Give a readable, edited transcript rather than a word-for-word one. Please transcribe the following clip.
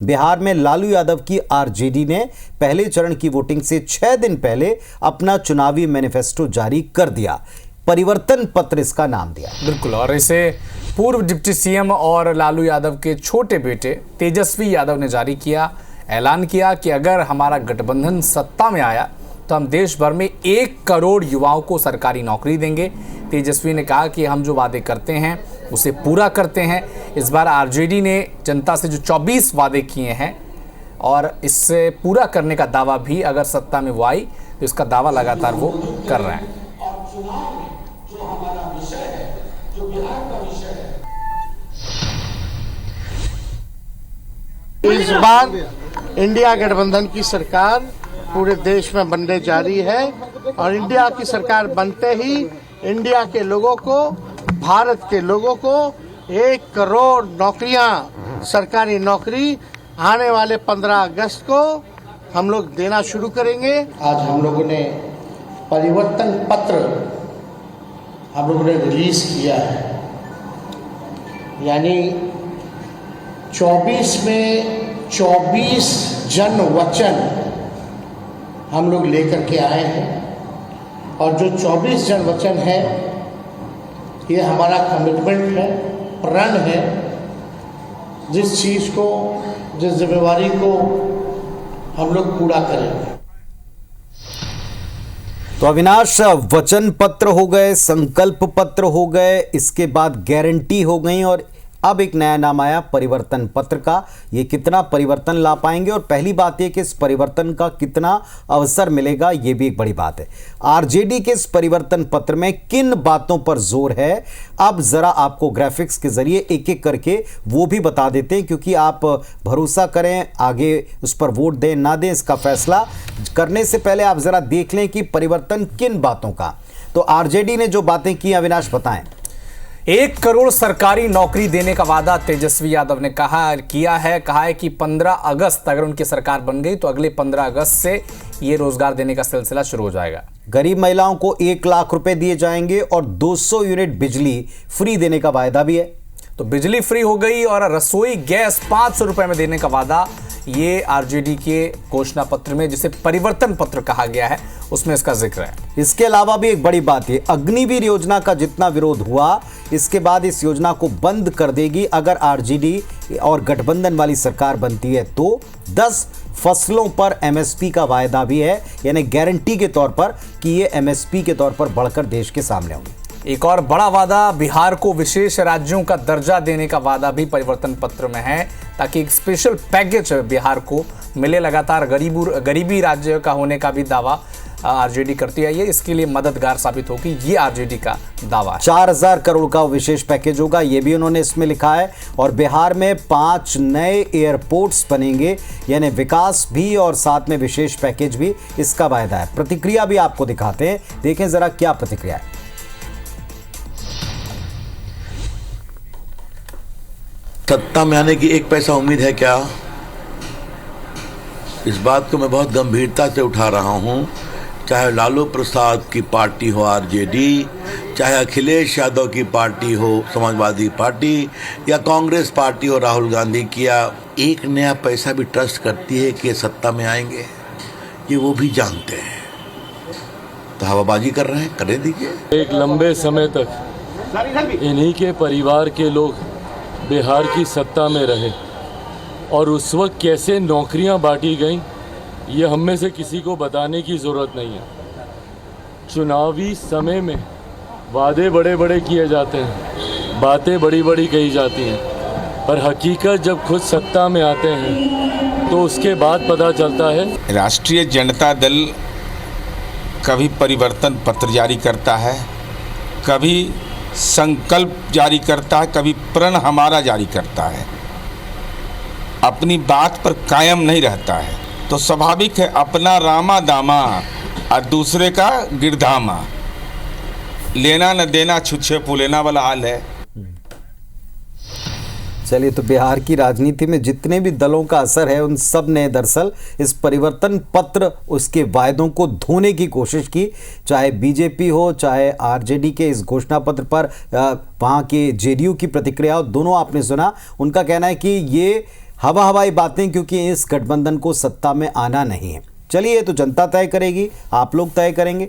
बिहार में लालू यादव की आरजेडी ने पहले चरण की वोटिंग से 6 दिन पहले अपना चुनावी मैनिफेस्टो जारी कर दिया। परिवर्तन पत्र इसका नाम दिया। बिल्कुल, और इसे पूर्व डिप्टी सीएम और लालू यादव के छोटे बेटे तेजस्वी यादव ने जारी किया। ऐलान किया कि अगर हमारा गठबंधन सत्ता में आया तो हम देश भर में 1 करोड़ युवाओं को सरकारी नौकरी देंगे। तेजस्वी ने कहा कि हम जो वादे करते हैं उसे पूरा करते हैं। इस बार आरजेडी ने जनता से जो 24 वादे किए हैं और इससे पूरा करने का दावा भी अगर सत्ता में वो आई तो इसका दावा लगातार वो कर रहे हैं। इस बार इंडिया गठबंधन की सरकार पूरे देश में बनने जा रही है और इंडिया की सरकार बनते ही इंडिया के लोगों को, भारत के लोगों को 1 करोड़ नौकरियां, सरकारी नौकरी आने वाले 15 अगस्त को हम लोग देना शुरू करेंगे। आज हम लोगों ने परिवर्तन पत्र हम लोगों ने रिलीज किया है, यानी 24 में 24 जन वचन हम लोग लेकर के आए हैं और जो 24 जन वचन है ये हमारा कमिटमेंट है, प्रण है। जिस चीज़ को, जिस जिम्मेवारी को हम लोग पूरा करेंगे। तो अविनाश, वचन पत्र हो गए, संकल्प पत्र हो गए, इसके बाद गारंटी हो गई और अब एक नया नाम आया परिवर्तन पत्र का। ये कितना परिवर्तन ला पाएंगे और पहली बात यह कि इस परिवर्तन का कितना अवसर मिलेगा, ये भी एक बड़ी बात है। आरजेडी के इस परिवर्तन पत्र में किन बातों पर जोर है, अब जरा आपको ग्राफिक्स के जरिए एक एक करके वो भी बता देते हैं, क्योंकि आप भरोसा करें, आगे उस पर वोट दें ना दें, इसका फैसला करने से पहले आप जरा देख लें कि परिवर्तन किन बातों का। तो आरजेडी ने जो बातें की, अविनाश बताएं। 1 करोड़ सरकारी नौकरी देने का वादा तेजस्वी यादव ने कहा है कि 15 अगस्त अगर उनकी सरकार बन गई तो अगले 15 अगस्त से ये रोजगार देने का सिलसिला शुरू हो जाएगा। गरीब महिलाओं को 1 लाख रुपए दिए जाएंगे और 200 यूनिट बिजली फ्री देने का वायदा भी है। तो बिजली फ्री हो गई और रसोई गैस 500 रुपए में देने का वादा, ये आरजेडी के घोषणा पत्र में, जिसे परिवर्तन पत्र कहा गया है, उसमें इसका जिक्र है। इसके अलावा भी एक बड़ी बात है, अग्निवीर योजना का जितना विरोध हुआ, इसके बाद इस योजना को बंद कर देगी अगर आरजेडी और गठबंधन वाली सरकार बनती है तो। 10 फसलों पर एमएसपी का वायदा भी है, यानी गारंटी के तौर पर कि ये एमएसपी के तौर पर बढ़कर देश के सामने होंगी। एक और बड़ा वादा, बिहार को विशेष राज्यों का दर्जा देने का वादा भी परिवर्तन पत्र में है, ताकि एक स्पेशल पैकेज बिहार को मिले। लगातार गरीबी राज्य का होने का भी दावा आरजेडी करती है, ये इसके लिए मददगार साबित होगी, ये आरजेडी का दावा है। 4000 करोड़ का विशेष पैकेज होगा, ये भी उन्होंने इसमें लिखा है। और बिहार में 5 नए एयरपोर्ट्स बनेंगे, यानी विकास भी और साथ में विशेष पैकेज भी, इसका वायदा है। प्रतिक्रिया भी आपको दिखाते हैं, देखें जरा क्या प्रतिक्रिया है। सत्ता में आने की 1 पैसा उम्मीद है क्या? इस बात को मैं बहुत गंभीरता से उठा रहा हूं। चाहे लालू प्रसाद की पार्टी हो आरजेडी, चाहे अखिलेश यादव की पार्टी हो समाजवादी पार्टी, या कांग्रेस पार्टी हो राहुल गांधी की, या 1 नया पैसा भी ट्रस्ट करती है कि सत्ता में आएंगे, ये वो भी जानते हैं। तो हवाबाजी कर रहे हैं, करने दीजिए। एक लंबे समय तक इन्हीं के परिवार के लोग बिहार की सत्ता में रहे और उस वक्त कैसे नौकरियां बांटी गईं, ये हम में से किसी को बताने की ज़रूरत नहीं है। चुनावी समय में वादे बड़े बड़े किए जाते हैं, बातें बड़ी बड़ी कही जाती हैं, पर हकीकत जब खुद सत्ता में आते हैं तो उसके बाद पता चलता है। राष्ट्रीय जनता दल कभी परिवर्तन पत्र जारी करता है, कभी संकल्प जारी करता है, कभी प्रण हमारा जारी करता है, अपनी बात पर कायम नहीं रहता है। तो स्वाभाविक है अपना रामा दामा और दूसरे का गिरधामा, लेना न देना छुच्छे पुलेना वाला हाल है। चलिए, तो बिहार की राजनीति में जितने भी दलों का असर है, उन सब ने दरअसल इस परिवर्तन पत्र, उसके वायदों को धोने की कोशिश की। चाहे बीजेपी हो, चाहे आरजेडी के इस घोषणा पत्र पर वहाँ के जेडीयू की प्रतिक्रिया, दोनों आपने सुना। उनका कहना है कि ये हवाई बातें, क्योंकि इस गठबंधन को सत्ता में आना नहीं है। चलिए, ये तो जनता तय करेगी, आप लोग तय करेंगे।